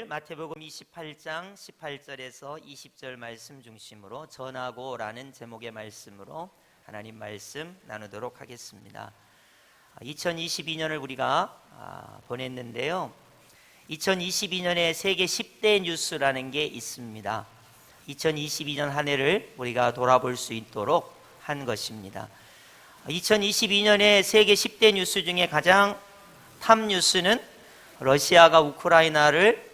마태복음 28장 18절에서 20절 말씀 중심으로 전하고라는 제목의 말씀으로 하나님 말씀 나누도록 하겠습니다. 2022년을 우리가 보냈는데요. 2022년에 세계 10대 뉴스라는 게 있습니다. 2022년 한 해를 우리가 돌아볼 수 있도록 한 것입니다. 2022년에 세계 10대 뉴스 중에 가장 탑 뉴스는 러시아가 우크라이나를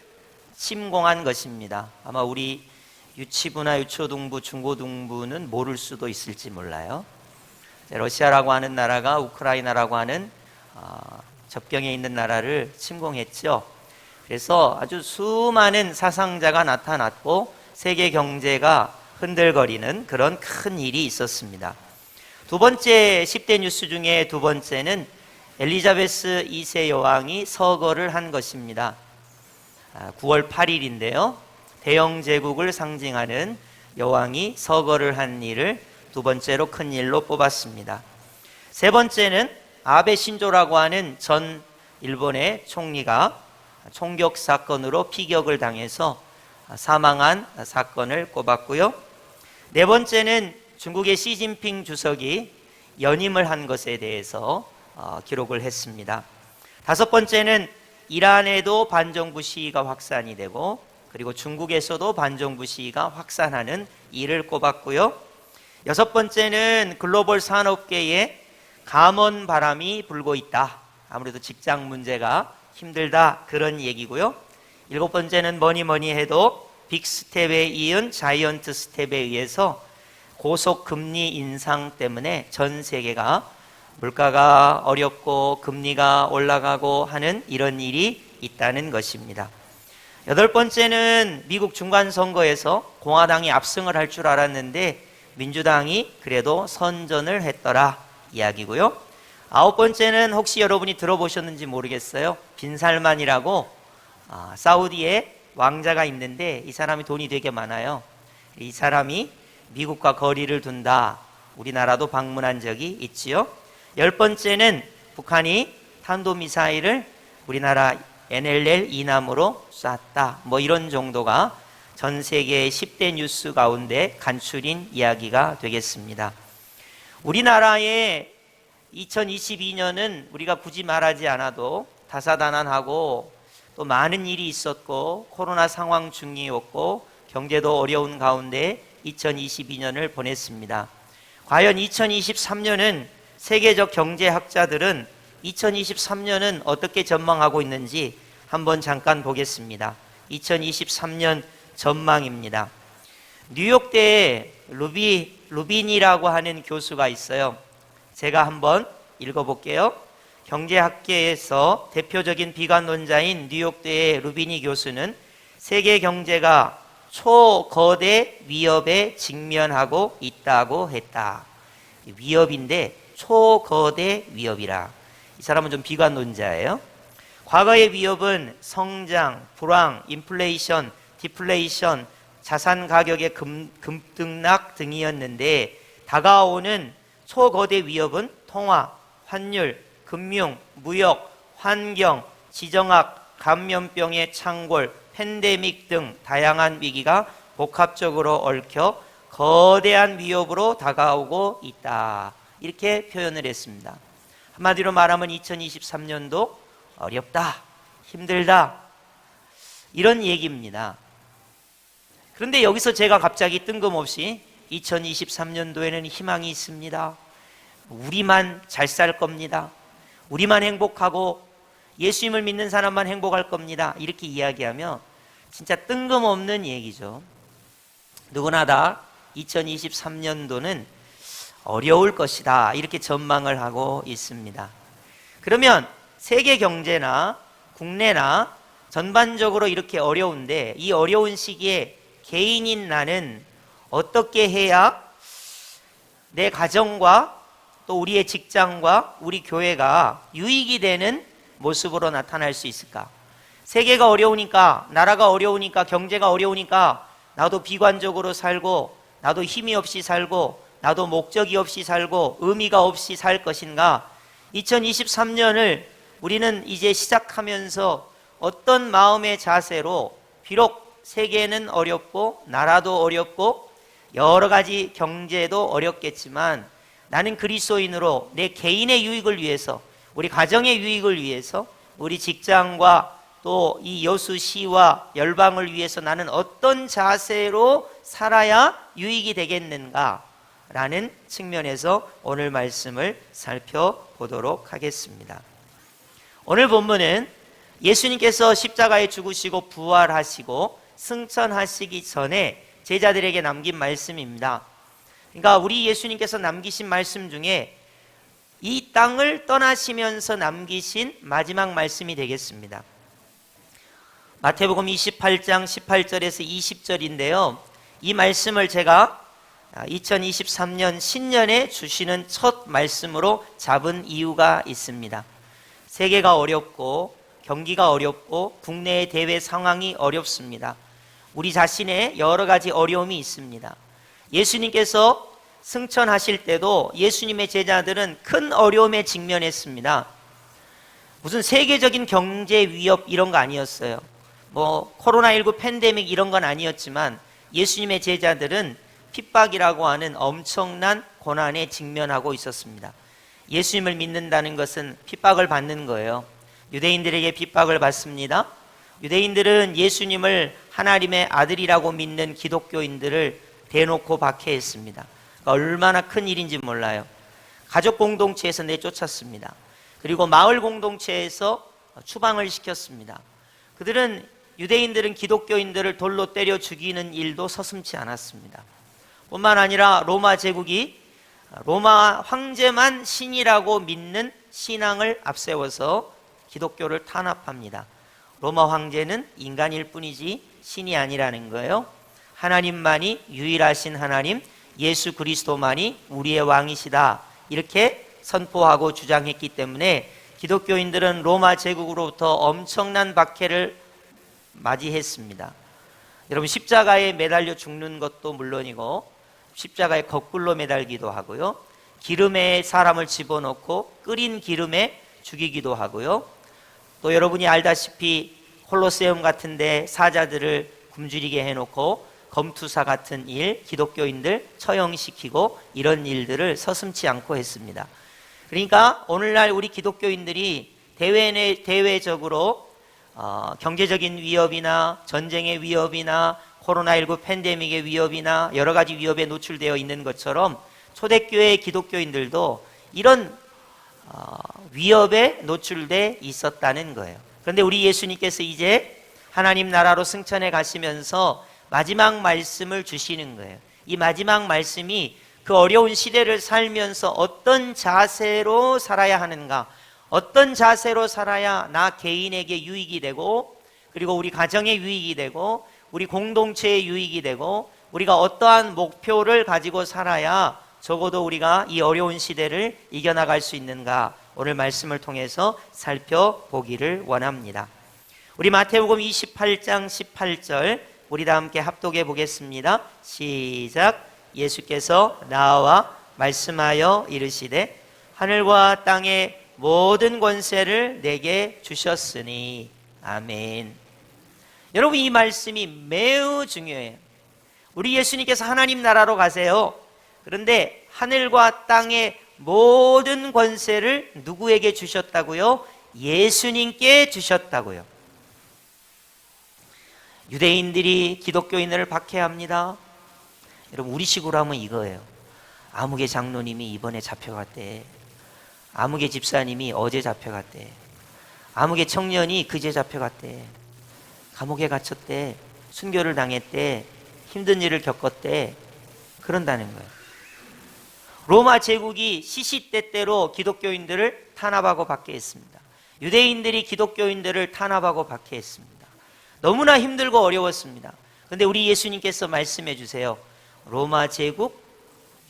침공한 것입니다. 아마 우리 유치부나 유초등부, 중고등부는 모를 수도 있을지 몰라요. 러시아라고 하는 나라가 우크라이나라고 하는 접경에 있는 나라를 침공했죠. 그래서 아주 수많은 사상자가 나타났고 세계 경제가 흔들거리는 그런 큰 일이 있었습니다. 두 번째 10대 뉴스 중에 두 번째는 엘리자베스 2세 여왕이 서거를 한 것입니다. 9월 8일인데요. 대영 제국을 상징하는 여왕이 서거를 한 일을 두 번째로 큰 일로 뽑았습니다. 세 번째는 아베 신조라고 하는 전 일본의 총리가 총격 사건으로 피격을 당해서 사망한 사건을 꼽았고요. 네 번째는 중국의 시진핑 주석이 연임을 한 것에 대해서 기록을 했습니다. 다섯 번째는 이란에도 반정부 시위가 확산이 되고 그리고 중국에서도 반정부 시위가 확산하는 일을 꼽았고요. 여섯 번째는 글로벌 산업계에 감원 바람이 불고 있다. 아무래도 직장 문제가 힘들다 그런 얘기고요. 일곱 번째는 뭐니 해도 빅스텝에 이은 자이언트 스텝에 의해서 고속금리 인상 때문에 전 세계가 물가가 어렵고 금리가 올라가고 하는 이런 일이 있다는 것입니다. 여덟 번째는 미국 중간선거에서 공화당이 압승을 할 줄 알았는데 민주당이 그래도 선전을 했더라 이야기고요. 아홉 번째는 혹시 여러분이 들어보셨는지 모르겠어요. 빈살만이라고 사우디에 왕자가 있는데 이 사람이 돈이 되게 많아요. 이 사람이 미국과 거리를 둔다. 우리나라도 방문한 적이 있지요. 열 번째는 북한이 탄도미사일을 우리나라 NLL 이남으로 쐈다. 이런 정도가 전 세계의 10대 뉴스 가운데 간추린 이야기가 되겠습니다. 우리나라의 2022년은 우리가 굳이 말하지 않아도 다사다난하고 또 많은 일이 있었고 코로나 상황 중이었고 경제도 어려운 가운데 2022년을 보냈습니다. 과연 2023년은 세계적 경제학자들은 2023년은 어떻게 전망하고 있는지 한번 잠깐 보겠습니다. 2023년 전망입니다. 뉴욕대에 루빈이라고 하는 교수가 있어요. 제가 한번 읽어볼게요. 경제학계에서 대표적인 비관론자인 뉴욕대의 루비니 교수는 세계 경제가 초거대 위협에 직면하고 있다고 했다. 위협인데 초거대 위협이라. 이 사람은 좀 비관론자예요. 과거의 위협은 성장, 불황, 인플레이션, 디플레이션, 자산 가격의 급등락 등이었는데 다가오는 초거대 위협은 통화, 환율, 금융, 무역, 환경, 지정학, 감염병의 창궐, 팬데믹 등 다양한 위기가 복합적으로 얽혀 거대한 위협으로 다가오고 있다. 이렇게 표현을 했습니다. 한마디로 말하면 2023년도 어렵다, 힘들다 이런 얘기입니다. 그런데 여기서 제가 갑자기 뜬금없이 2023년도에는 희망이 있습니다. 우리만 잘 살 겁니다. 우리만 행복하고 예수님을 믿는 사람만 행복할 겁니다. 이렇게 이야기하면 진짜 뜬금없는 얘기죠. 누구나 다 2023년도는 어려울 것이다 이렇게 전망을 하고 있습니다. 그러면 세계 경제나 국내나 전반적으로 이렇게 어려운데 이 어려운 시기에 개인인 나는 어떻게 해야 내 가정과 또 우리의 직장과 우리 교회가 유익이 되는 모습으로 나타날 수 있을까? 세계가 어려우니까, 나라가 어려우니까, 경제가 어려우니까 나도 비관적으로 살고 나도 힘이 없이 살고 나도 목적이 없이 살고 의미가 없이 살 것인가? 2023년을 우리는 이제 시작하면서 어떤 마음의 자세로 비록 세계는 어렵고 나라도 어렵고 여러 가지 경제도 어렵겠지만 나는 그리스도인으로 내 개인의 유익을 위해서, 우리 가정의 유익을 위해서, 우리 직장과 또 이 여수시와 열방을 위해서 나는 어떤 자세로 살아야 유익이 되겠는가 라는 측면에서 오늘 말씀을 살펴보도록 하겠습니다. 오늘 본문은 예수님께서 십자가에 죽으시고 부활하시고 승천하시기 전에 제자들에게 남긴 말씀입니다. 그러니까 우리 예수님께서 남기신 말씀 중에 이 땅을 떠나시면서 남기신 마지막 말씀이 되겠습니다. 마태복음 28장 18절에서 20절인데요. 이 말씀을 제가 2023년 신년에 주시는 첫 말씀으로 잡은 이유가 있습니다. 세계가 어렵고 경기가 어렵고 국내의 대외 상황이 어렵습니다. 우리 자신의 여러 가지 어려움이 있습니다. 예수님께서 승천하실 때도 예수님의 제자들은 큰 어려움에 직면했습니다. 무슨 세계적인 경제 위협 이런 거 아니었어요. 코로나19 팬데믹 이런 건 아니었지만 예수님의 제자들은 핍박이라고 하는 엄청난 고난에 직면하고 있었습니다. 예수님을 믿는다는 것은 핍박을 받는 거예요. 유대인들에게 핍박을 받습니다. 유대인들은 예수님을 하나님의 아들이라고 믿는 기독교인들을 대놓고 박해했습니다. 그러니까 얼마나 큰 일인지 몰라요. 가족 공동체에서 내쫓았습니다. 그리고 마을 공동체에서 추방을 시켰습니다. 유대인들은 기독교인들을 돌로 때려 죽이는 일도 서슴지 않았습니다. 뿐만 아니라 로마 제국이 로마 황제만 신이라고 믿는 신앙을 앞세워서 기독교를 탄압합니다. 로마 황제는 인간일 뿐이지 신이 아니라는 거예요. 하나님만이 유일하신 하나님, 예수 그리스도만이 우리의 왕이시다, 이렇게 선포하고 주장했기 때문에 기독교인들은 로마 제국으로부터 엄청난 박해를 맞이했습니다. 여러분, 십자가에 매달려 죽는 것도 물론이고 십자가에 거꾸로 매달기도 하고요, 기름에 사람을 집어넣고 끓인 기름에 죽이기도 하고요, 또 여러분이 알다시피 콜로세움 같은 데 사자들을 굶주리게 해놓고 검투사 같은 일, 기독교인들 처형시키고 이런 일들을 서슴지 않고 했습니다. 그러니까 오늘날 우리 기독교인들이 대외적으로 경제적인 위협이나 전쟁의 위협이나 코로나19 팬데믹의 위협이나 여러 가지 위협에 노출되어 있는 것처럼 초대교회 기독교인들도 이런 위협에 노출돼 있었다는 거예요. 그런데 우리 예수님께서 이제 하나님 나라로 승천해 가시면서 마지막 말씀을 주시는 거예요. 이 마지막 말씀이 그 어려운 시대를 살면서 어떤 자세로 살아야 하는가, 어떤 자세로 살아야 나 개인에게 유익이 되고, 그리고 우리 가정에 유익이 되고, 우리 공동체에 유익이 되고, 우리가 어떠한 목표를 가지고 살아야 적어도 우리가 이 어려운 시대를 이겨나갈 수 있는가, 오늘 말씀을 통해서 살펴보기를 원합니다. 우리 마태복음 28장 18절 우리 다 함께 합독해 보겠습니다. 시작. 예수께서 나와 말씀하여 이르시되 하늘과 땅의 모든 권세를 내게 주셨으니. 아멘. 여러분, 이 말씀이 매우 중요해요. 우리 예수님께서 하나님 나라로 가세요. 그런데 하늘과 땅의 모든 권세를 누구에게 주셨다고요? 예수님께 주셨다고요. 유대인들이 기독교인을 박해합니다. 여러분, 우리식으로 하면 이거예요. 아무개 장로님이 이번에 잡혀갔대. 아무개 집사님이 어제 잡혀갔대. 아무개 청년이 그제 잡혀갔대. 감옥에 갇혔대. 순교를 당했대. 힘든 일을 겪었대. 그런다는 거예요. 로마 제국이 시시때때로 기독교인들을 탄압하고 박해했습니다. 유대인들이 기독교인들을 탄압하고 박해했습니다. 너무나 힘들고 어려웠습니다. 그런데 우리 예수님께서 말씀해 주세요. 로마 제국,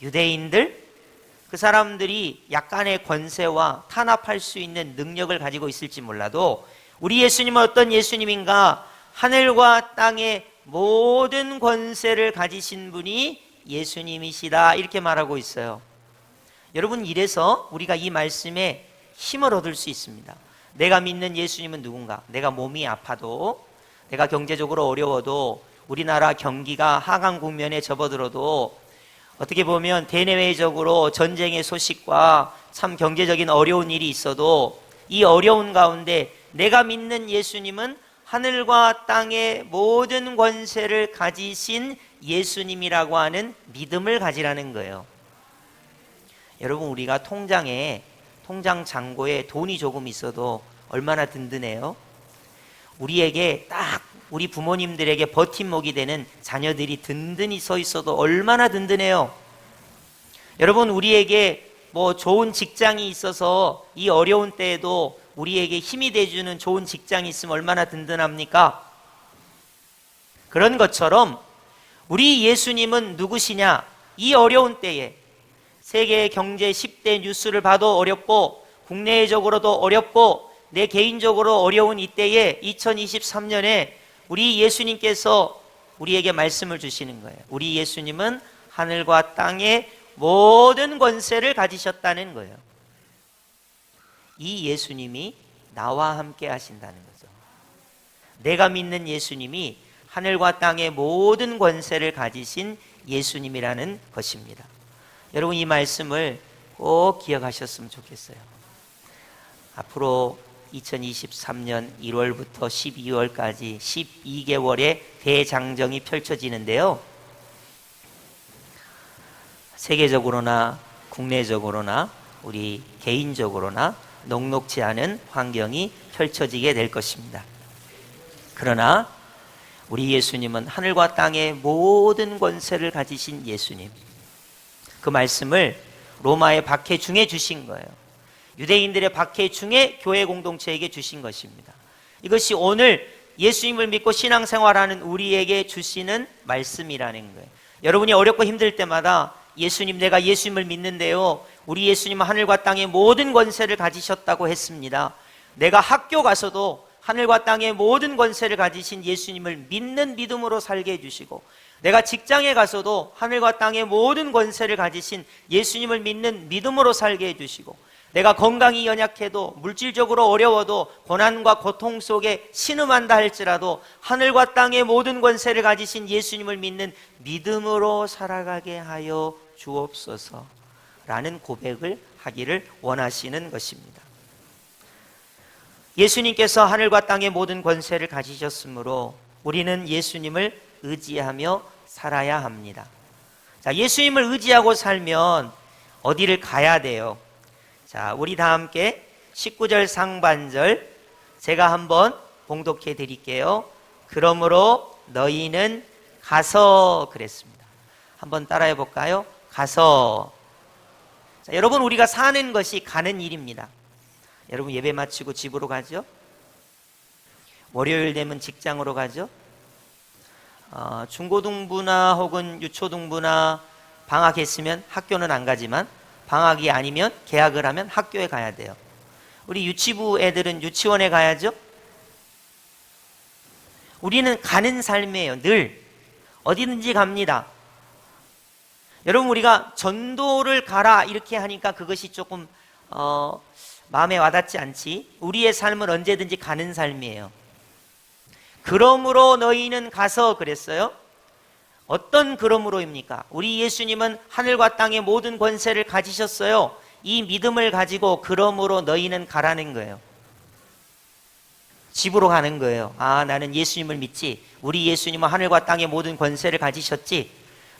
유대인들, 그 사람들이 약간의 권세와 탄압할 수 있는 능력을 가지고 있을지 몰라도 우리 예수님은 어떤 예수님인가? 하늘과 땅의 모든 권세를 가지신 분이 예수님이시다, 이렇게 말하고 있어요. 여러분, 이래서 우리가 이 말씀에 힘을 얻을 수 있습니다. 내가 믿는 예수님은 누군가? 내가 몸이 아파도, 내가 경제적으로 어려워도, 우리나라 경기가 하강 국면에 접어들어도, 어떻게 보면 대내외적으로 전쟁의 소식과 참 경제적인 어려운 일이 있어도 이 어려운 가운데 내가 믿는 예수님은 하늘과 땅의 모든 권세를 가지신 예수님이라고 하는 믿음을 가지라는 거예요. 여러분, 우리가 통장 잔고에 돈이 조금 있어도 얼마나 든든해요? 우리에게 딱 우리 부모님들에게 버팀목이 되는 자녀들이 든든히 서 있어도 얼마나 든든해요. 여러분, 우리에게 좋은 직장이 있어서 이 어려운 때에도 우리에게 힘이 돼주는 좋은 직장이 있으면 얼마나 든든합니까? 그런 것처럼 우리 예수님은 누구시냐? 이 어려운 때에 세계 경제 10대 뉴스를 봐도 어렵고 국내적으로도 어렵고 내 개인적으로 어려운 이때에 2023년에 우리 예수님께서 우리에게 말씀을 주시는 거예요. 우리 예수님은 하늘과 땅의 모든 권세를 가지셨다는 거예요. 이 예수님이 나와 함께 하신다는 거죠. 내가 믿는 예수님이 하늘과 땅의 모든 권세를 가지신 예수님이라는 것입니다. 여러분, 이 말씀을 꼭 기억하셨으면 좋겠어요. 앞으로 2023년 1월부터 12월까지 12개월의 대장정이 펼쳐지는데요. 세계적으로나 국내적으로나 우리 개인적으로나 녹록지 않은 환경이 펼쳐지게 될 것입니다. 그러나 우리 예수님은 하늘과 땅의 모든 권세를 가지신 예수님, 그 말씀을 로마의 박해 중에 주신 거예요. 유대인들의 박해 중에 교회 공동체에게 주신 것입니다. 이것이 오늘 예수님을 믿고 신앙생활하는 우리에게 주시는 말씀이라는 거예요. 여러분이 어렵고 힘들 때마다 예수님, 내가 예수님을 믿는데요, 우리 예수님은 하늘과 땅의 모든 권세를 가지셨다고 했습니다. 내가 학교 가서도 하늘과 땅의 모든 권세를 가지신 예수님을 믿는 믿음으로 살게 해주시고, 내가 직장에 가서도 하늘과 땅의 모든 권세를 가지신 예수님을 믿는 믿음으로 살게 해주시고, 내가 건강이 연약해도 물질적으로 어려워도 고난과 고통 속에 신음한다 할지라도 하늘과 땅의 모든 권세를 가지신 예수님을 믿는 믿음으로 살아가게 하여 주옵소서 라는 고백을 하기를 원하시는 것입니다. 예수님께서 하늘과 땅의 모든 권세를 가지셨으므로 우리는 예수님을 의지하며 살아야 합니다. 자, 예수님을 의지하고 살면 어디를 가야 돼요? 자, 우리 다 함께 19절 상반절 제가 한번 봉독해 드릴게요. 그러므로 너희는 가서, 그랬습니다. 한번 따라해 볼까요? 가서. 자, 여러분, 우리가 사는 것이 가는 일입니다. 여러분, 예배 마치고 집으로 가죠? 월요일 되면 직장으로 가죠? 중고등부나 혹은 유초등부나 방학했으면 학교는 안 가지만 방학이 아니면 개학을 하면 학교에 가야 돼요. 우리 유치부 애들은 유치원에 가야죠? 우리는 가는 삶이에요. 늘 어디든지 갑니다. 여러분, 우리가 전도를 가라 이렇게 하니까 그것이 조금 마음에 와닿지 않지? 우리의 삶은 언제든지 가는 삶이에요. 그러므로 너희는 가서, 그랬어요. 어떤 그러므로입니까? 우리 예수님은 하늘과 땅의 모든 권세를 가지셨어요. 이 믿음을 가지고 그러므로 너희는 가라는 거예요. 집으로 가는 거예요. 아, 나는 예수님을 믿지. 우리 예수님은 하늘과 땅의 모든 권세를 가지셨지.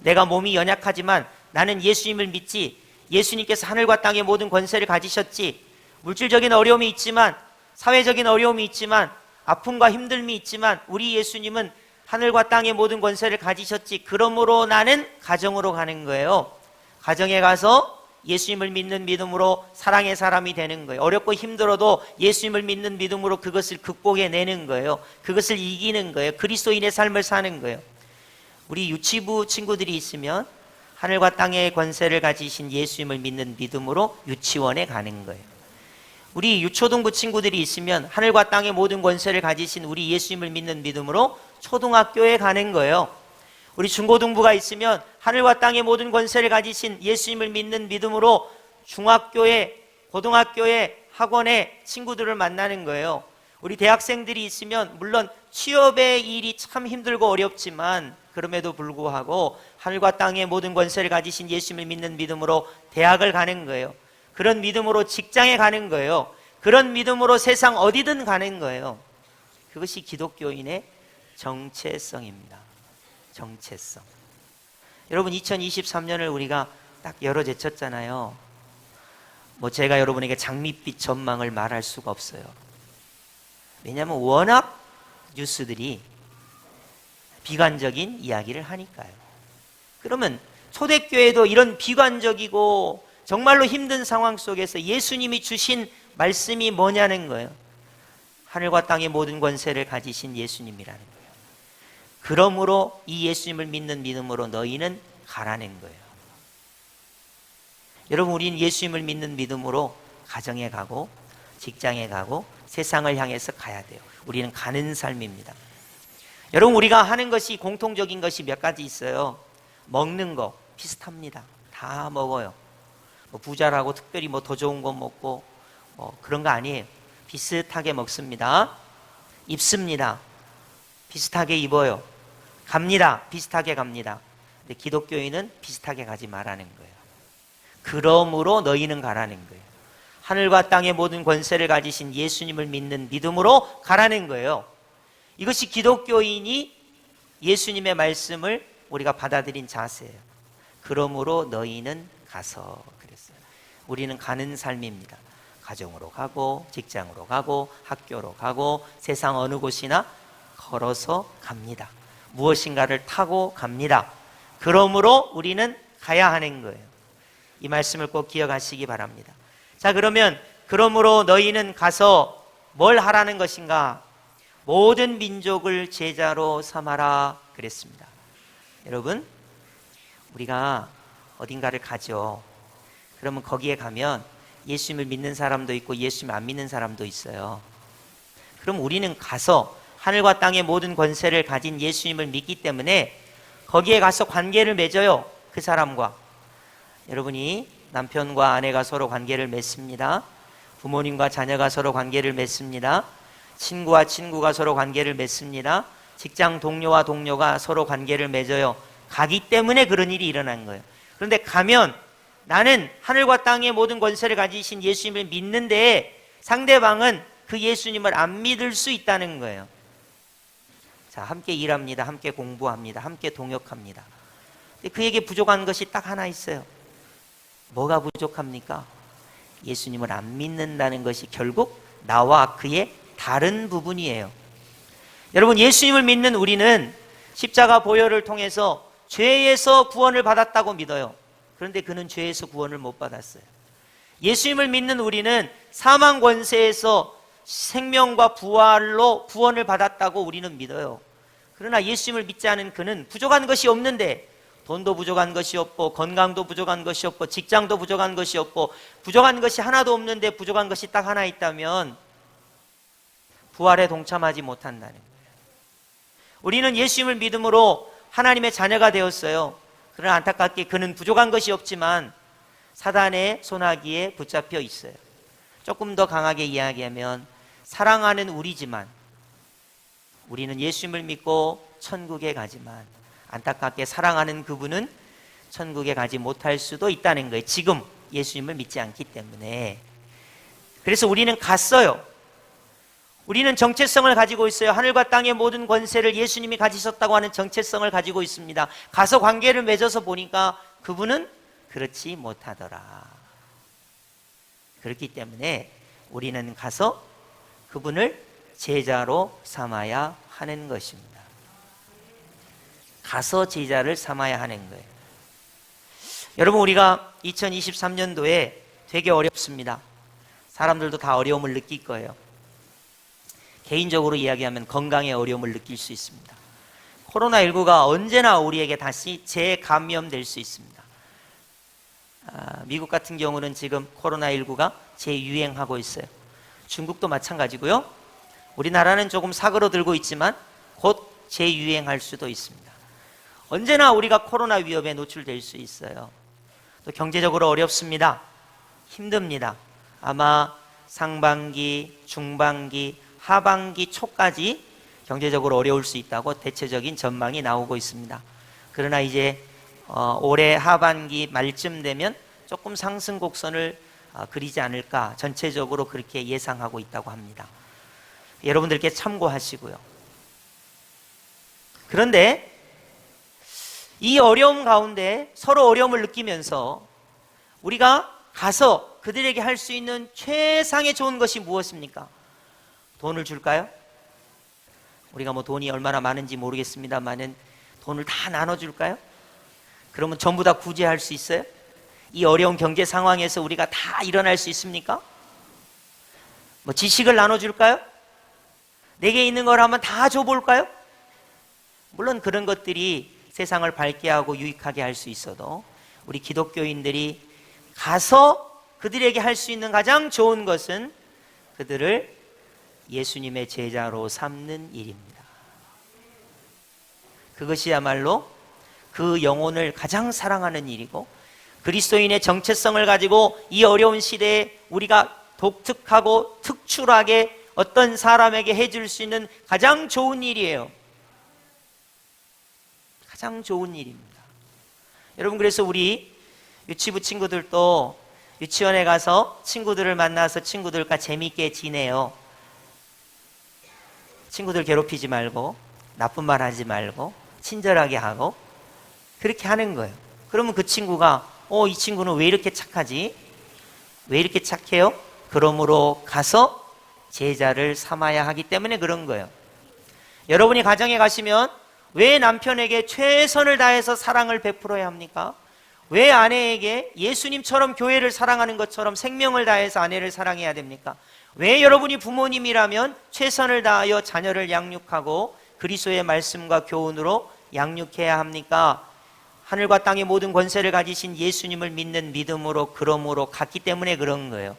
내가 몸이 연약하지만 나는 예수님을 믿지. 예수님께서 하늘과 땅의 모든 권세를 가지셨지. 물질적인 어려움이 있지만, 사회적인 어려움이 있지만, 아픔과 힘듦이 있지만 우리 예수님은 하늘과 땅의 모든 권세를 가지셨지. 그러므로 나는 가정으로 가는 거예요. 가정에 가서 예수님을 믿는 믿음으로 사랑의 사람이 되는 거예요. 어렵고 힘들어도 예수님을 믿는 믿음으로 그것을 극복해내는 거예요. 그것을 이기는 거예요. 그리스도인의 삶을 사는 거예요. 우리 유치부 친구들이 있으면 하늘과 땅의 권세를 가지신 예수님을 믿는 믿음으로 유치원에 가는 거예요. 우리 유초등부 친구들이 있으면 하늘과 땅의 모든 권세를 가지신 우리 예수님을 믿는 믿음으로 초등학교에 가는 거예요. 우리 중고등부가 있으면 하늘과 땅의 모든 권세를 가지신 예수님을 믿는 믿음으로 중학교에, 고등학교에, 학원에 친구들을 만나는 거예요. 우리 대학생들이 있으면 물론 취업의 일이 참 힘들고 어렵지만 그럼에도 불구하고 하늘과 땅의 모든 권세를 가지신 예수님을 믿는 믿음으로 대학을 가는 거예요. 그런 믿음으로 직장에 가는 거예요. 그런 믿음으로 세상 어디든 가는 거예요. 그것이 기독교인의 정체성입니다. 정체성. 여러분 2023년을 우리가 딱 열어 제쳤잖아요. 제가 여러분에게 장밋빛 전망을 말할 수가 없어요. 왜냐하면 워낙 뉴스들이 비관적인 이야기를 하니까요. 그러면 초대교회도 이런 비관적이고 정말로 힘든 상황 속에서 예수님이 주신 말씀이 뭐냐는 거예요. 하늘과 땅의 모든 권세를 가지신 예수님이라는 거예요. 그러므로 이 예수님을 믿는 믿음으로 너희는 가라는 거예요. 여러분, 우리는 예수님을 믿는 믿음으로 가정에 가고 직장에 가고 세상을 향해서 가야 돼요. 우리는 가는 삶입니다. 여러분, 우리가 하는 것이 공통적인 것이 몇 가지 있어요. 먹는 거 비슷합니다. 다 먹어요. 부자라고 특별히 더 좋은 거 먹고 그런 거 아니에요. 비슷하게 먹습니다. 입습니다. 비슷하게 입어요. 갑니다. 비슷하게 갑니다. 근데 기독교인은 비슷하게 가지 말라는 거예요. 그러므로 너희는 가라는 거예요. 하늘과 땅의 모든 권세를 가지신 예수님을 믿는 믿음으로 가라는 거예요. 이것이 기독교인이 예수님의 말씀을 우리가 받아들인 자세예요. 그러므로 너희는 가서 그랬어요. 우리는 가는 삶입니다. 가정으로 가고 직장으로 가고 학교로 가고 세상 어느 곳이나 걸어서 갑니다. 무엇인가를 타고 갑니다. 그러므로 우리는 가야 하는 거예요. 이 말씀을 꼭 기억하시기 바랍니다. 자, 그러므로 너희는 가서 뭘 하라는 것인가? 모든 민족을 제자로 삼아라 그랬습니다. 여러분, 우리가 어딘가를 가죠. 그러면 거기에 가면 예수님을 믿는 사람도 있고 예수님을 안 믿는 사람도 있어요. 그럼 우리는 가서 하늘과 땅의 모든 권세를 가진 예수님을 믿기 때문에 거기에 가서 관계를 맺어요. 그 사람과. 여러분이 남편과 아내가 서로 관계를 맺습니다. 부모님과 자녀가 서로 관계를 맺습니다. 친구와 친구가 서로 관계를 맺습니다. 직장 동료와 동료가 서로 관계를 맺어요. 가기 때문에 그런 일이 일어난 거예요. 그런데 가면 나는 하늘과 땅의 모든 권세를 가지신 예수님을 믿는데 상대방은 그 예수님을 안 믿을 수 있다는 거예요. 자, 함께 일합니다. 함께 공부합니다. 함께 동역합니다. 근데 그에게 부족한 것이 딱 하나 있어요. 뭐가 부족합니까? 예수님을 안 믿는다는 것이 결국 나와 그의 다른 부분이에요. 여러분, 예수님을 믿는 우리는 십자가 보혈을 통해서 죄에서 구원을 받았다고 믿어요. 그런데 그는 죄에서 구원을 못 받았어요. 예수님을 믿는 우리는 사망 권세에서 생명과 부활로 구원을 받았다고 우리는 믿어요. 그러나 예수님을 믿지 않은 그는 부족한 것이 없는데 돈도 부족한 것이 없고 건강도 부족한 것이 없고 직장도 부족한 것이 없고 부족한 것이 하나도 없는데 부족한 것이 딱 하나 있다면 부활에 동참하지 못한다는 거예요. 우리는 예수님을 믿음으로 하나님의 자녀가 되었어요. 그러나 안타깝게 그는 부족한 것이 없지만 사단의 소나기에 붙잡혀 있어요. 조금 더 강하게 이야기하면 사랑하는 우리지만 우리는 예수님을 믿고 천국에 가지만 안타깝게 사랑하는 그분은 천국에 가지 못할 수도 있다는 거예요. 지금 예수님을 믿지 않기 때문에. 그래서 우리는 갔어요. 우리는 정체성을 가지고 있어요. 하늘과 땅의 모든 권세를 예수님이 가지셨다고 하는 정체성을 가지고 있습니다. 가서 관계를 맺어서 보니까 그분은 그렇지 못하더라. 그렇기 때문에 우리는 가서 그분을 제자로 삼아야 하는 것입니다. 가서 제자를 삼아야 하는 거예요. 여러분, 우리가 2023년도에 되게 어렵습니다. 사람들도 다 어려움을 느낄 거예요. 개인적으로 이야기하면 건강에 어려움을 느낄 수 있습니다. 코로나19가 언제나 우리에게 다시 재감염될 수 있습니다. 미국 같은 경우는 지금 코로나19가 재유행하고 있어요. 중국도 마찬가지고요. 우리나라는 조금 사그러들고 있지만 곧 재유행할 수도 있습니다. 언제나 우리가 코로나 위협에 노출될 수 있어요. 또 경제적으로 어렵습니다. 힘듭니다. 아마 상반기, 중반기, 하반기 초까지 경제적으로 어려울 수 있다고 대체적인 전망이 나오고 있습니다. 그러나 이제 올해 하반기 말쯤 되면 조금 상승 곡선을 그리지 않을까, 전체적으로 그렇게 예상하고 있다고 합니다. 여러분들께 참고하시고요. 그런데 이 어려움 가운데 서로 어려움을 느끼면서 우리가 가서 그들에게 할 수 있는 최상의 좋은 것이 무엇입니까? 돈을 줄까요? 우리가 뭐 돈이 얼마나 많은지 모르겠습니다만은 돈을 다 나눠줄까요? 그러면 전부 다 구제할 수 있어요? 이 어려운 경제 상황에서 우리가 다 일어날 수 있습니까? 뭐 지식을 나눠줄까요? 내게 있는 걸 한번 다 줘볼까요? 물론 그런 것들이 세상을 밝게 하고 유익하게 할 수 있어도 우리 기독교인들이 가서 그들에게 할 수 있는 가장 좋은 것은 그들을 예수님의 제자로 삼는 일입니다. 그것이야말로 그 영혼을 가장 사랑하는 일이고, 그리스도인의 정체성을 가지고 이 어려운 시대에 우리가 독특하고 특출하게 어떤 사람에게 해줄 수 있는 가장 좋은 일이에요. 가장 좋은 일입니다. 여러분, 그래서 우리 유치부 친구들도 유치원에 가서 친구들을 만나서 친구들과 재미있게 지내요. 친구들 괴롭히지 말고, 나쁜 말 하지 말고, 친절하게 하고, 그렇게 하는 거예요. 그러면 그 친구가 이 친구는 왜 이렇게 착하지? 왜 이렇게 착해요? 그러므로 가서 제자를 삼아야 하기 때문에 그런 거예요. 여러분이 가정에 가시면 왜 남편에게 최선을 다해서 사랑을 베풀어야 합니까? 왜 아내에게 예수님처럼 교회를 사랑하는 것처럼 생명을 다해서 아내를 사랑해야 됩니까? 왜 여러분이 부모님이라면 최선을 다하여 자녀를 양육하고 그리스도의 말씀과 교훈으로 양육해야 합니까? 하늘과 땅의 모든 권세를 가지신 예수님을 믿는 믿음으로, 그러므로 갔기 때문에 그런 거예요.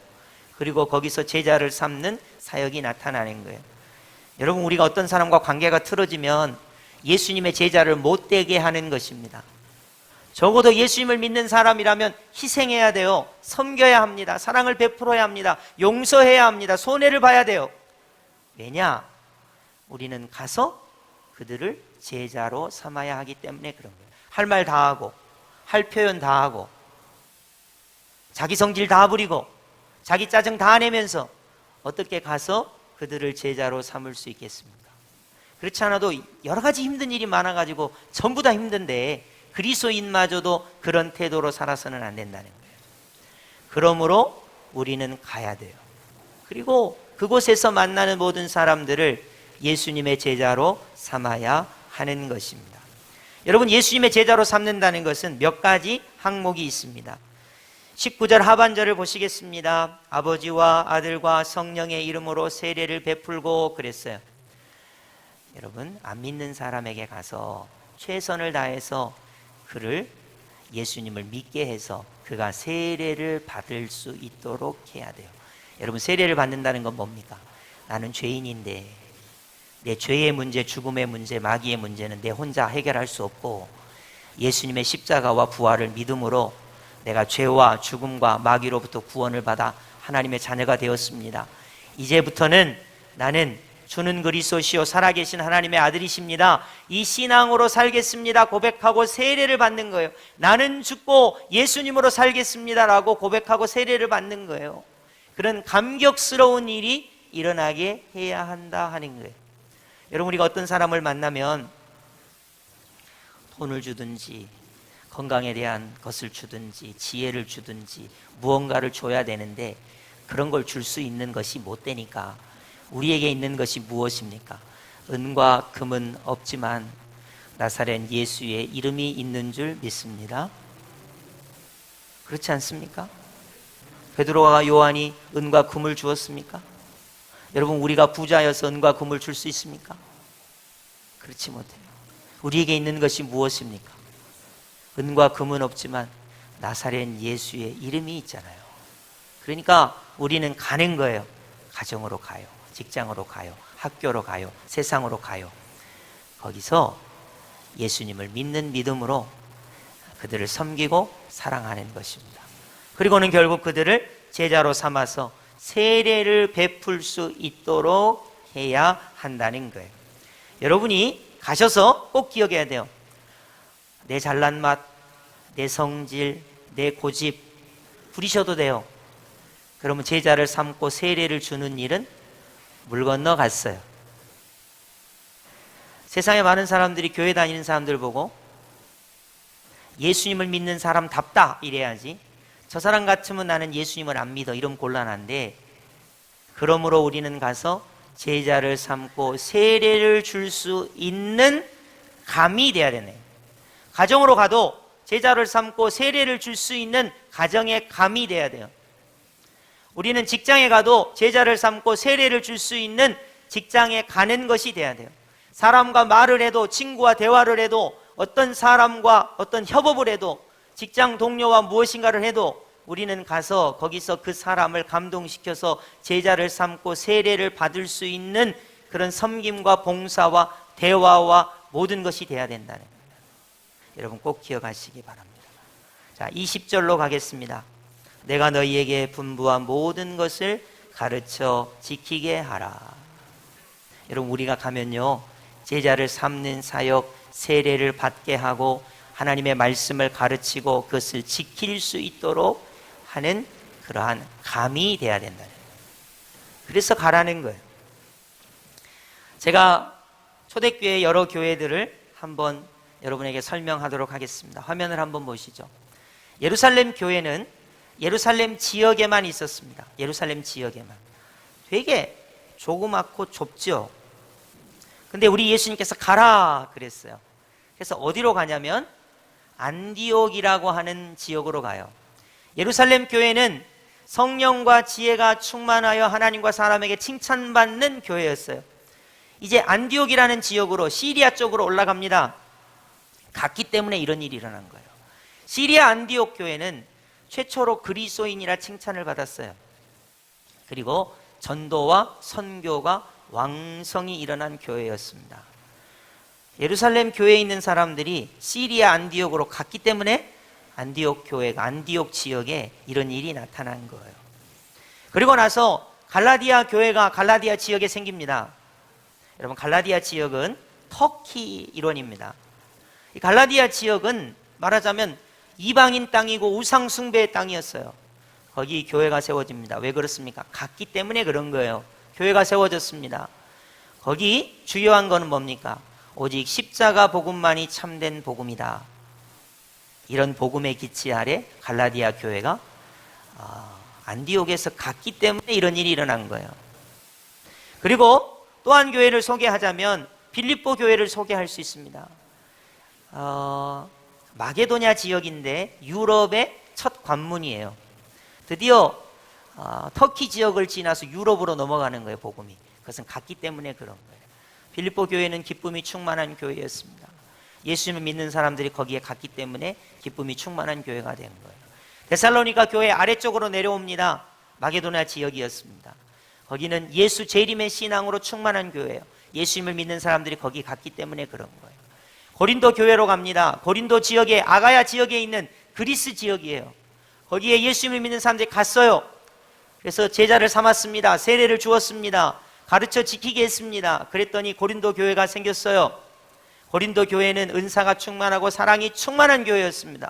그리고 거기서 제자를 삼는 사역이 나타나는 거예요. 여러분, 우리가 어떤 사람과 관계가 틀어지면 예수님의 제자를 못되게 하는 것입니다. 적어도 예수님을 믿는 사람이라면 희생해야 돼요. 섬겨야 합니다. 사랑을 베풀어야 합니다. 용서해야 합니다. 손해를 봐야 돼요. 왜냐? 우리는 가서 그들을 제자로 삼아야 하기 때문에 그런 거예요. 할 말 다 하고, 할 표현 다 하고, 자기 성질 다 부리고, 자기 짜증 다 내면서 어떻게 가서 그들을 제자로 삼을 수 있겠습니까? 그렇지 않아도 여러 가지 힘든 일이 많아가지고 전부 다 힘든데 그리스도인마저도 그런 태도로 살아서는 안 된다는 거예요. 그러므로 우리는 가야 돼요. 그리고 그곳에서 만나는 모든 사람들을 예수님의 제자로 삼아야 하는 것입니다. 여러분, 예수님의 제자로 삼는다는 것은 몇 가지 항목이 있습니다. 19절 하반절을 보시겠습니다. 아버지와 아들과 성령의 이름으로 세례를 베풀고 그랬어요. 여러분, 안 믿는 사람에게 가서 최선을 다해서 그를 예수님을 믿게 해서 그가 세례를 받을 수 있도록 해야 돼요. 여러분, 세례를 받는다는 건 뭡니까? 나는 죄인인데 내 죄의 문제, 죽음의 문제, 마귀의 문제는 내 혼자 해결할 수 없고 예수님의 십자가와 부활을 믿음으로 내가 죄와 죽음과 마귀로부터 구원을 받아 하나님의 자녀가 되었습니다. 이제부터는 나는 주는 그리스도시요 살아계신 하나님의 아들이십니다. 이 신앙으로 살겠습니다 고백하고 세례를 받는 거예요. 나는 죽고 예수님으로 살겠습니다라고 고백하고 세례를 받는 거예요. 그런 감격스러운 일이 일어나게 해야 한다 하는 거예요. 여러분, 우리가 어떤 사람을 만나면 돈을 주든지 건강에 대한 것을 주든지 지혜를 주든지 무언가를 줘야 되는데 그런 걸 줄 수 있는 것이 못 되니까 우리에게 있는 것이 무엇입니까? 은과 금은 없지만 나사렛 예수의 이름이 있는 줄 믿습니다. 그렇지 않습니까? 베드로와 요한이 은과 금을 주었습니까? 여러분, 우리가 부자여서 은과 금을 줄 수 있습니까? 그렇지 못해요. 우리에게 있는 것이 무엇입니까? 은과 금은 없지만 나사렛 예수의 이름이 있잖아요. 그러니까 우리는 가는 거예요. 가정으로 가요. 직장으로 가요. 학교로 가요. 세상으로 가요. 거기서 예수님을 믿는 믿음으로 그들을 섬기고 사랑하는 것입니다. 그리고는 결국 그들을 제자로 삼아서 세례를 베풀 수 있도록 해야 한다는 거예요. 여러분이 가셔서 꼭 기억해야 돼요. 내 잘난 맛, 내 성질, 내 고집 부리셔도 돼요. 그러면 제자를 삼고 세례를 주는 일은 물 건너 갔어요. 세상에 많은 사람들이 교회 다니는 사람들 보고 예수님을 믿는 사람답다 이래야지, 저 사람 같으면 나는 예수님을 안 믿어 이러면 곤란한데, 그러므로 우리는 가서 제자를 삼고 세례를 줄 수 있는 감이 돼야 되네. 가정으로 가도 제자를 삼고 세례를 줄 수 있는 가정의 감이 돼야 돼요. 우리는 직장에 가도 제자를 삼고 세례를 줄 수 있는 직장에 가는 것이 돼야 돼요. 사람과 말을 해도, 친구와 대화를 해도, 어떤 사람과 어떤 협업을 해도, 직장 동료와 무엇인가를 해도 우리는 가서 거기서 그 사람을 감동시켜서 제자를 삼고 세례를 받을 수 있는 그런 섬김과 봉사와 대화와 모든 것이 돼야 된다는 거예요. 여러분 꼭 기억하시기 바랍니다. 자, 20절로 가겠습니다. 내가 너희에게 분부한 모든 것을 가르쳐 지키게 하라. 여러분, 우리가 가면요, 제자를 삼는 사역, 세례를 받게 하고 하나님의 말씀을 가르치고 그것을 지킬 수 있도록 하는 그러한 감이 돼야 된다는 거예요. 그래서 가라는 거예요. 제가 초대교회 여러 교회들을 한번 여러분에게 설명하도록 하겠습니다. 화면을 한번 보시죠. 예루살렘 교회는 예루살렘 지역에만 있었습니다. 예루살렘 지역에만. 되게 조그맣고 좁죠. 근데 우리 예수님께서 가라 그랬어요. 그래서 어디로 가냐면 안디옥이라고 하는 지역으로 가요. 예루살렘 교회는 성령과 지혜가 충만하여 하나님과 사람에게 칭찬받는 교회였어요. 이제 안디옥이라는 지역으로, 시리아 쪽으로 올라갑니다. 갔기 때문에 이런 일이 일어난 거예요. 시리아 안디옥 교회는 최초로 그리스도인이라 칭찬을 받았어요. 그리고 전도와 선교가 왕성히 일어난 교회였습니다. 예루살렘 교회에 있는 사람들이 시리아 안디옥으로 갔기 때문에 안디옥 교회가, 안디옥 지역에 이런 일이 나타난 거예요. 그리고 나서 갈라디아 교회가 갈라디아 지역에 생깁니다. 여러분, 갈라디아 지역은 터키 일원입니다. 이 갈라디아 지역은 말하자면 이방인 땅이고 우상 숭배의 땅이었어요. 거기 교회가 세워집니다. 왜 그렇습니까? 갔기 때문에 그런 거예요. 교회가 세워졌습니다. 거기 주요한 거는 뭡니까? 오직 십자가 복음만이 참된 복음이다. 이런 복음의 기치 아래 갈라디아 교회가 안디옥에서 갔기 때문에 이런 일이 일어난 거예요. 그리고 또 한 교회를 소개하자면 빌립보 교회를 소개할 수 있습니다. 마게도냐 지역인데 유럽의 첫 관문이에요. 드디어 터키 지역을 지나서 유럽으로 넘어가는 거예요, 복음이. 그것은 갔기 때문에 그런 거예요. 빌립보 교회는 기쁨이 충만한 교회였습니다. 예수님을 믿는 사람들이 거기에 갔기 때문에 기쁨이 충만한 교회가 된 거예요. 데살로니가 교회 아래쪽으로 내려옵니다. 마게도냐 지역이었습니다. 거기는 예수 재림의 신앙으로 충만한 교회예요. 예수님을 믿는 사람들이 거기 갔기 때문에 그런 거예요. 고린도 교회로 갑니다. 고린도 지역에, 아가야 지역에 있는 그리스 지역이에요. 거기에 예수님을 믿는 사람들이 갔어요. 그래서 제자를 삼았습니다. 세례를 주었습니다. 가르쳐 지키게 했습니다. 그랬더니 고린도 교회가 생겼어요. 고린도 교회는 은사가 충만하고 사랑이 충만한 교회였습니다.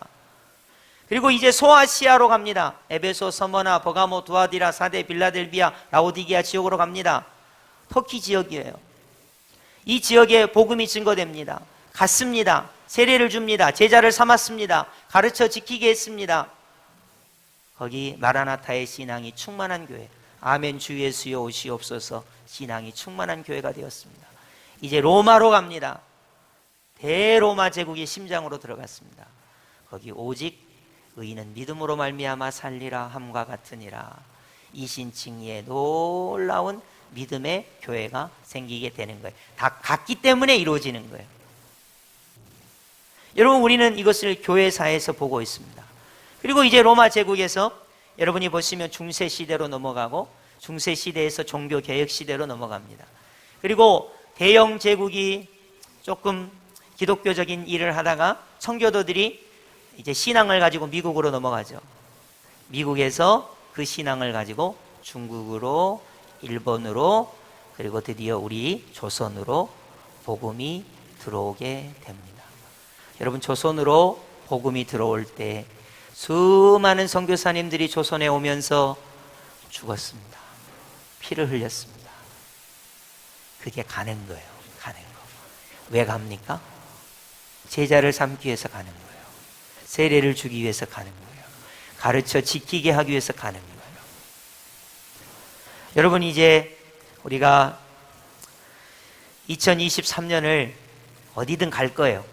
그리고 이제 소아시아로 갑니다. 에베소, 서머나, 버가모, 두아디라, 사데, 빌라델비아, 라오디게아 지역으로 갑니다. 터키 지역이에요. 이 지역에 복음이 증거됩니다. 갔습니다. 세례를 줍니다. 제자를 삼았습니다. 가르쳐 지키게 했습니다. 거기 마라나타의 신앙이 충만한 교회, 아멘 주 예수여 오시옵소서 신앙이 충만한 교회가 되었습니다. 이제 로마로 갑니다. 대로마 제국의 심장으로 들어갔습니다. 거기 오직 의인은 믿음으로 말미암아 살리라 함과 같으니라. 이신칭의의 놀라운 믿음의 교회가 생기게 되는 거예요. 다 갔기 때문에 이루어지는 거예요. 여러분, 우리는 이것을 교회사에서 보고 있습니다. 그리고 이제 로마 제국에서 여러분이 보시면 중세 시대로 넘어가고, 중세 시대에서 종교 개혁 시대로 넘어갑니다. 그리고 대영 제국이 조금 기독교적인 일을 하다가 청교도들이 이제 신앙을 가지고 미국으로 넘어가죠. 미국에서 그 신앙을 가지고 중국으로, 일본으로, 그리고 드디어 우리 조선으로 복음이 들어오게 됩니다. 여러분, 조선으로 복음이 들어올 때 수많은 선교사님들이 조선에 오면서 죽었습니다. 피를 흘렸습니다. 그게 가는 거예요. 가는 거. 왜 갑니까? 제자를 삼기 위해서 가는 거예요. 세례를 주기 위해서 가는 거예요. 가르쳐 지키게 하기 위해서 가는 거예요. 여러분, 이제 우리가 2023년을 어디든 갈 거예요.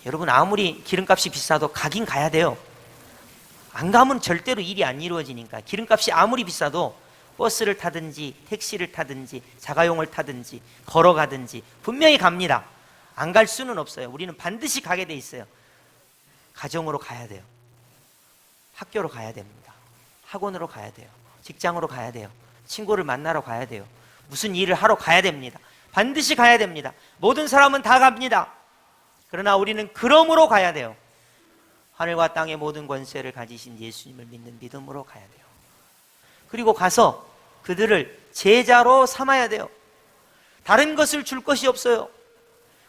여러분, 아무리 기름값이 비싸도 가긴 가야 돼요. 안 가면 절대로 일이 안 이루어지니까. 기름값이 아무리 비싸도 버스를 타든지 택시를 타든지 자가용을 타든지 걸어가든지 분명히 갑니다. 안 갈 수는 없어요. 우리는 반드시 가게 돼 있어요. 가정으로 가야 돼요. 학교로 가야 됩니다. 학원으로 가야 돼요. 직장으로 가야 돼요. 친구를 만나러 가야 돼요. 무슨 일을 하러 가야 됩니다. 반드시 가야 됩니다. 모든 사람은 다 갑니다. 그러나 우리는 그러므로 가야 돼요. 하늘과 땅의 모든 권세를 가지신 예수님을 믿는 믿음으로 가야 돼요. 그리고 가서 그들을 제자로 삼아야 돼요. 다른 것을 줄 것이 없어요.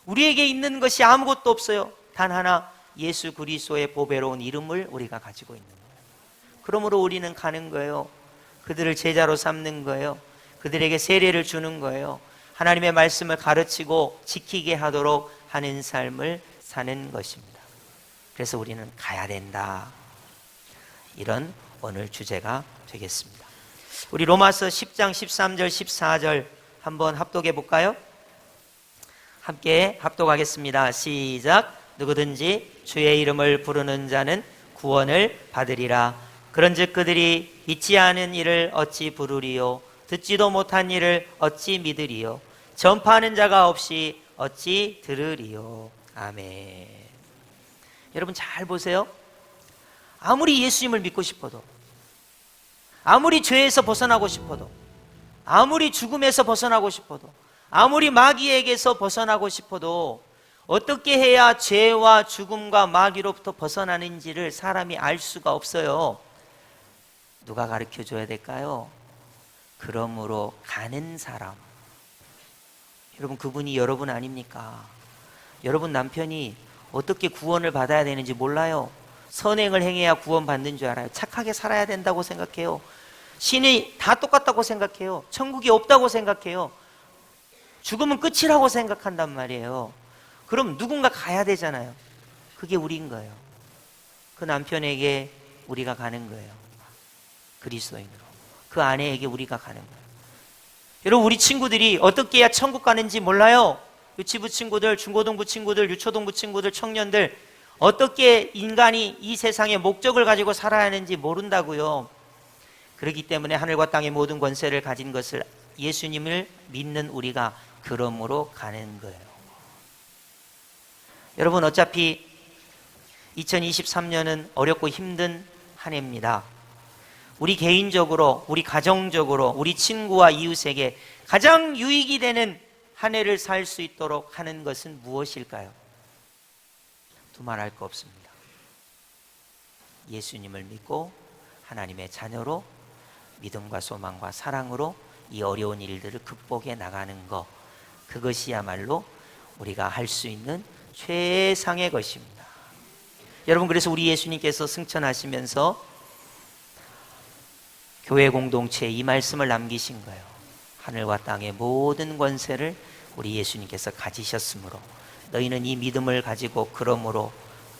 우리에게 있는 것이 아무것도 없어요. 단 하나, 예수 그리스도의 보배로운 이름을 우리가 가지고 있는 거예요. 그러므로 우리는 가는 거예요. 그들을 제자로 삼는 거예요. 그들에게 세례를 주는 거예요. 하나님의 말씀을 가르치고 지키게 하도록 하는 삶을 사는 것입니다. 그래서 우리는 가야 된다. 이런 오늘 주제가 되겠습니다. 우리 로마서 10장 13절 14절 한번 합독해 볼까요? 함께 합독하겠습니다. 시작. 누구든지 주의 이름을 부르는 자는 구원을 받으리라. 그런즉 그들이 믿지 않은 이를 어찌 부르리요? 듣지도 못한 이를 어찌 믿으리요? 전파하는 자가 없이 어찌 들으리요? 아멘. 여러분, 잘 보세요. 아무리 예수님을 믿고 싶어도, 아무리 죄에서 벗어나고 싶어도, 아무리 죽음에서 벗어나고 싶어도, 아무리 마귀에게서 벗어나고 싶어도 어떻게 해야 죄와 죽음과 마귀로부터 벗어나는지를 사람이 알 수가 없어요. 누가 가르쳐 줘야 될까요? 그러므로 가는 사람. 여러분, 그분이 여러분 아닙니까? 여러분 남편이 어떻게 구원을 받아야 되는지 몰라요. 선행을 행해야 구원받는 줄 알아요. 착하게 살아야 된다고 생각해요. 신이 다 똑같다고 생각해요. 천국이 없다고 생각해요. 죽으면 끝이라고 생각한단 말이에요. 그럼 누군가 가야 되잖아요. 그게 우리인 거예요. 그 남편에게 우리가 가는 거예요. 그리스도인으로. 그 아내에게 우리가 가는 거예요. 여러분, 우리 친구들이 어떻게 해야 천국 가는지 몰라요. 유치부 친구들, 중고등부 친구들, 유초등부 친구들, 청년들, 어떻게 인간이 이 세상의 목적을 가지고 살아야 하는지 모른다고요. 그렇기 때문에 하늘과 땅의 모든 권세를 가진 것을, 예수님을 믿는 우리가 그러므로 가는 거예요. 여러분, 어차피 2023년은 어렵고 힘든 한 해입니다. 우리 개인적으로, 우리 가정적으로, 우리 친구와 이웃에게 가장 유익이 되는 한 해를 살 수 있도록 하는 것은 무엇일까요? 두말할 거 없습니다. 예수님을 믿고 하나님의 자녀로 믿음과 소망과 사랑으로 이 어려운 일들을 극복해 나가는 것, 그것이야말로 우리가 할 수 있는 최상의 것입니다. 여러분, 그래서 우리 예수님께서 승천하시면서 교회 공동체에 이 말씀을 남기신 거예요. 하늘과 땅의 모든 권세를 우리 예수님께서 가지셨으므로 너희는 이 믿음을 가지고 그러므로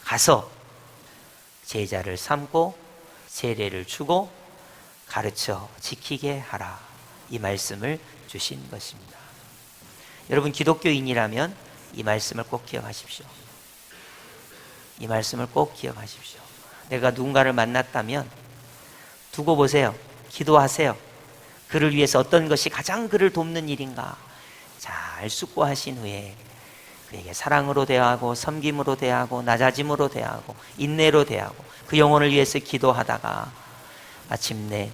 가서 제자를 삼고 세례를 주고 가르쳐 지키게 하라. 이 말씀을 주신 것입니다. 여러분, 기독교인이라면 이 말씀을 꼭 기억하십시오. 이 말씀을 꼭 기억하십시오. 내가 누군가를 만났다면 두고 보세요. 기도하세요. 그를 위해서 어떤 것이 가장 그를 돕는 일인가 잘 숙고하신 후에 그에게 사랑으로 대하고 섬김으로 대하고 낮아짐으로 대하고 인내로 대하고 그 영혼을 위해서 기도하다가 마침내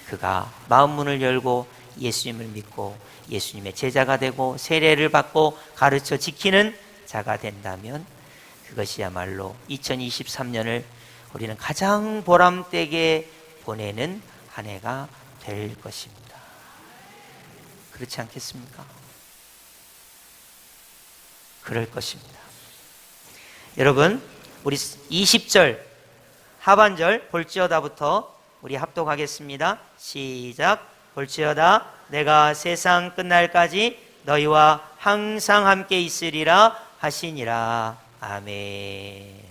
그가 마음 문을 열고 예수님을 믿고 예수님의 제자가 되고 세례를 받고 가르쳐 지키는 자가 된다면 그것이야말로 2023년을 우리는 가장 보람되게 보내는 한 해가 될 것입니다. 그렇지 않겠습니까? 그럴 것입니다. 여러분, 우리 20절 하반절 볼지어다부터 우리 합독하겠습니다. 시작. 볼지어다 내가 세상 끝날까지 너희와 항상 함께 있으리라 하시니라. 아멘.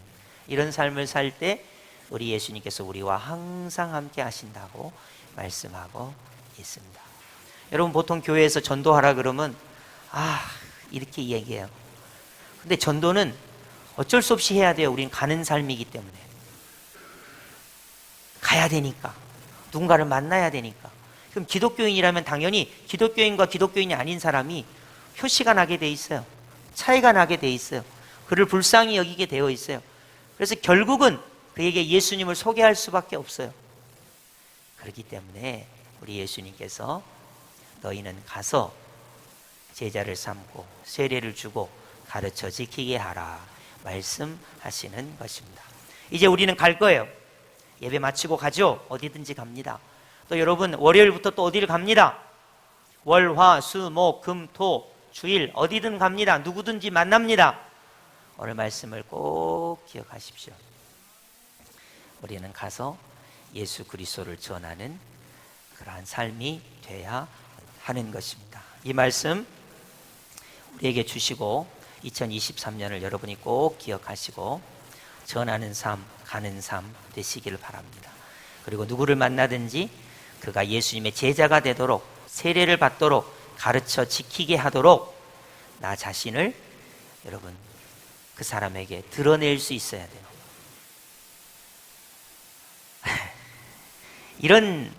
이런 삶을 살 때 우리 예수님께서 우리와 항상 함께 하신다고 말씀하고 있습니다. 여러분, 보통 교회에서 전도하라 그러면 이렇게 얘기해요. 근데 전도는 어쩔 수 없이 해야 돼요. 우린 가는 삶이기 때문에. 가야 되니까. 누군가를 만나야 되니까. 그럼 기독교인이라면 당연히 기독교인과 기독교인이 아닌 사람이 표시가 나게 돼 있어요. 차이가 나게 돼 있어요. 그를 불쌍히 여기게 되어 있어요. 그래서 결국은 그에게 예수님을 소개할 수밖에 없어요. 그렇기 때문에 우리 예수님께서 너희는 가서 제자를 삼고 세례를 주고 가르쳐 지키게 하라 말씀하시는 것입니다. 이제 우리는 갈 거예요. 예배 마치고 가죠. 어디든지 갑니다. 또 여러분, 월요일부터 또 어디를 갑니다. 월, 화, 수, 목, 금, 토, 주일 어디든 갑니다. 누구든지 만납니다. 오늘 말씀을 꼭 기억하십시오. 우리는 가서 예수 그리스도를 전하는 그러한 삶이 돼야 하는 것입니다. 이 말씀 우리에게 주시고 2023년을 여러분이 꼭 기억하시고 전하는 삶, 가는 삶 되시기를 바랍니다. 그리고 누구를 만나든지 그가 예수님의 제자가 되도록, 세례를 받도록, 가르쳐 지키게 하도록 나 자신을 여러분 그 사람에게 드러낼 수 있어야 돼요. 이런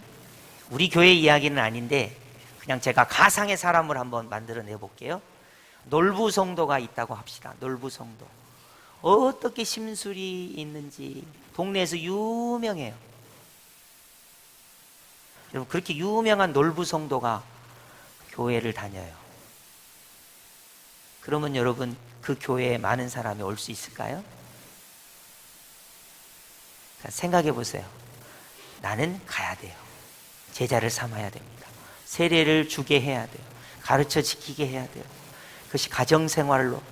우리 교회 이야기는 아닌데 그냥 제가 가상의 사람을 한번 만들어내 볼게요. 놀부성도가 있다고 합시다. 놀부성도. 어떻게 심술이 있는지 동네에서 유명해요. 여러분, 그렇게 유명한 놀부성도가 교회를 다녀요. 그러면 여러분, 그 교회에 많은 사람이 올 수 있을까요? 생각해 보세요. 나는 가야 돼요. 제자를 삼아야 됩니다. 세례를 주게 해야 돼요. 가르쳐 지키게 해야 돼요. 그것이 가정생활로,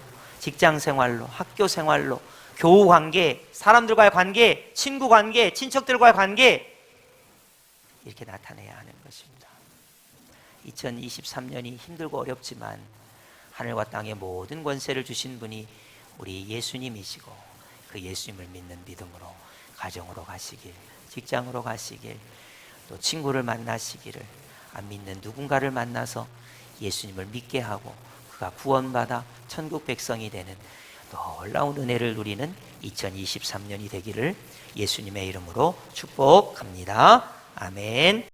직장생활로, 학교생활로, 교우관계, 사람들과의 관계, 친구관계, 친척들과의 관계 이렇게 나타내야 하는 것입니다. 2023년이 힘들고 어렵지만 하늘과 땅의 모든 권세를 주신 분이 우리 예수님이시고 그 예수님을 믿는 믿음으로 가정으로 가시길, 직장으로 가시길, 또 친구를 만나시기를, 안 믿는 누군가를 만나서 예수님을 믿게 하고 그가 구원받아 천국 백성이 되는 놀라운 은혜를 누리는 2023년이 되기를 예수님의 이름으로 축복합니다. 아멘.